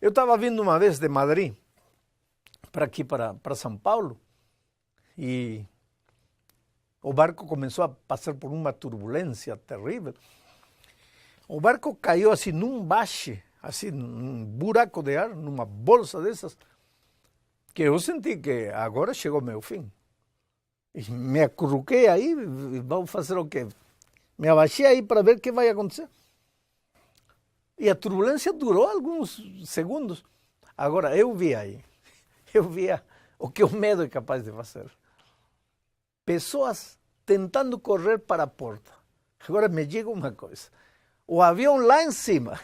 Eu estava vindo uma vez de Madrid para aqui, para São Paulo, e o barco começou a passar por uma turbulência terrível. O barco caiu assim num bache, assim, num buraco de ar, numa bolsa dessas, que eu senti que agora chegou o meu fim. E me acurruquei aí, vamos fazer o quê? Me abaixei aí para ver o que vai acontecer. E a turbulência durou alguns segundos. Agora, eu via o que o medo é capaz de fazer. Pessoas tentando correr para a porta. Agora me diga uma coisa. O avião lá em cima,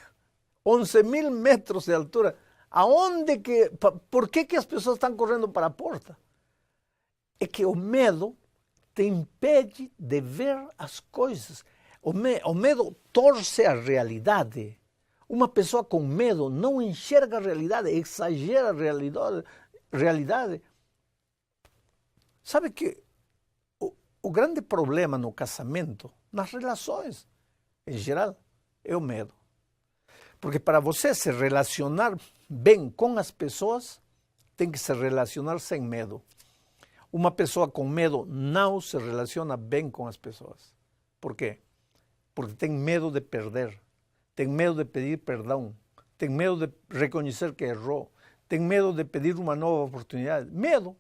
11.000 metros de altura, por que as pessoas estão correndo para a porta? É que o medo te impede de ver as coisas. O medo torce a realidade. Uma pessoa com medo não enxerga a realidade, exagera a realidade. Sabe que o grande problema no casamento, nas relações em geral, é o medo. Porque para você se relacionar bem com as pessoas, tem que se relacionar sem medo. Uma pessoa com medo não se relaciona bem com as pessoas. Por quê? Porque tem medo de perder. Tem medo de pedir perdão, tem medo de reconhecer que errou, tem medo de pedir uma nova oportunidade. Medo.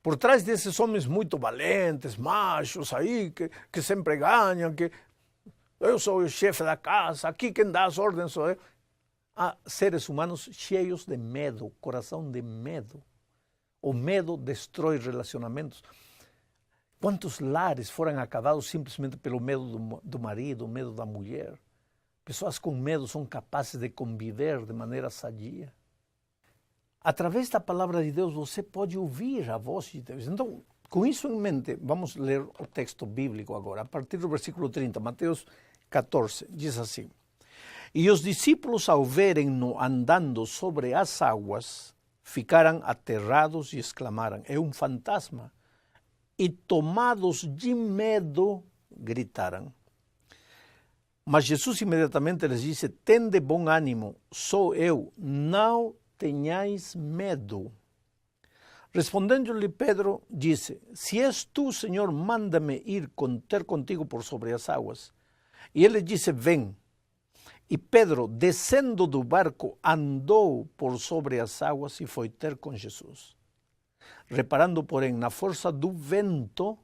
Por trás desses homens muito valentes, machos aí, que sempre ganham, que eu sou o chefe da casa, aqui quem dá as ordens sou eu. Há seres humanos cheios de medo, coração de medo. O medo destrói relacionamentos. Quantos lares foram acabados simplesmente pelo medo do marido, o medo da mulher? Pessoas com medo são capazes de conviver de maneira sadia. Através da palavra de Deus, você pode ouvir a voz de Deus. Então, com isso em mente, vamos ler o texto bíblico agora. A partir do versículo 30, Mateus 14, diz assim. E os discípulos, ao verem-no andando sobre as águas, ficaram aterrados e exclamaram, é um fantasma. E tomados de medo, gritaram. Mas Jesus imediatamente lhes disse, tende bom ânimo, sou eu, não tenhais medo. Respondendo-lhe Pedro, disse, se és tu, Senhor, manda-me ir ter contigo por sobre as águas. E ele disse, vem. E Pedro, descendo do barco, andou por sobre as águas e foi ter com Jesus. Reparando, porém, na força do vento,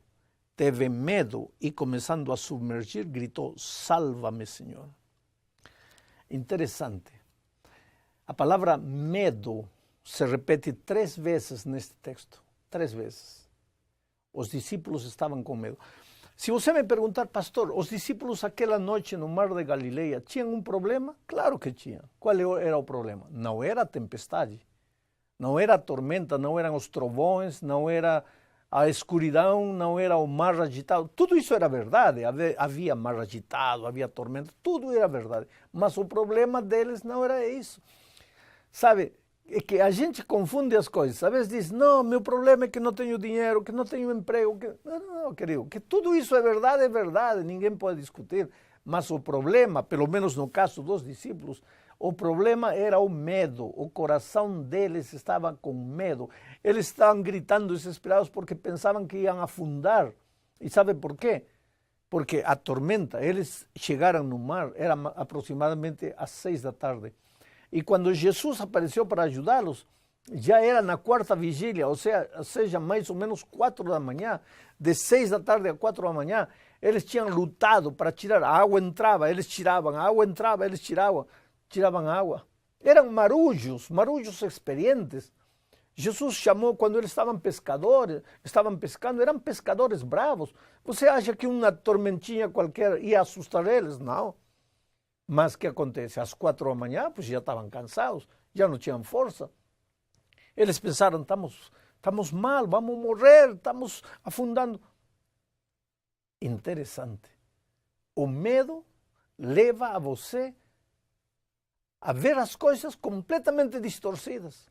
teve medo e, começando a submergir, gritou, salva-me, Senhor. Interessante. A palavra medo se repete 3 vezes neste texto. 3 vezes. Os discípulos estavam com medo. Se você me perguntar, pastor, os discípulos aquela noite no mar de Galileia tinham um problema? Claro que tinham. Qual era o problema? Não era a tempestade, não era a tormenta, não eram os trovões, não era a escuridão, não era o mar agitado. Tudo isso era verdade. Havia mar agitado, havia tormenta, tudo era verdade. Mas o problema deles não era isso. Sabe, é que a gente confunde as coisas. Às vezes diz, não, meu problema é que não tenho dinheiro, que não tenho emprego. Não, querido, que tudo isso é verdade, ninguém pode discutir. Mas o problema, pelo menos no caso dos discípulos, o problema era o medo. O coração deles estava com medo. Eles estavam gritando desesperados porque pensavam que iam afundar. E sabe por quê? Porque a tormenta, eles chegaram no mar, era aproximadamente às 6 da tarde. E quando Jesus apareceu para ajudá-los, já era na 4ª vigília, ou seja, mais ou menos 4 da manhã, de 6 da tarde a 4 da manhã, eles tinham lutado para tirar. A água entrava, eles tiravam, a água entrava, eles tiravam água. Eram marujos experientes. Jesus chamou quando eles estavam pescando, eram pescadores bravos. Você acha que uma tormentinha qualquer ia assustar eles? Não. Mas o que acontece? Às 4 da manhã, pues já estavam cansados, já não tinham força. Eles pensaram, estamos mal, vamos morrer, estamos afundando. Interessante. O medo leva a você a ver as coisas completamente distorcidas.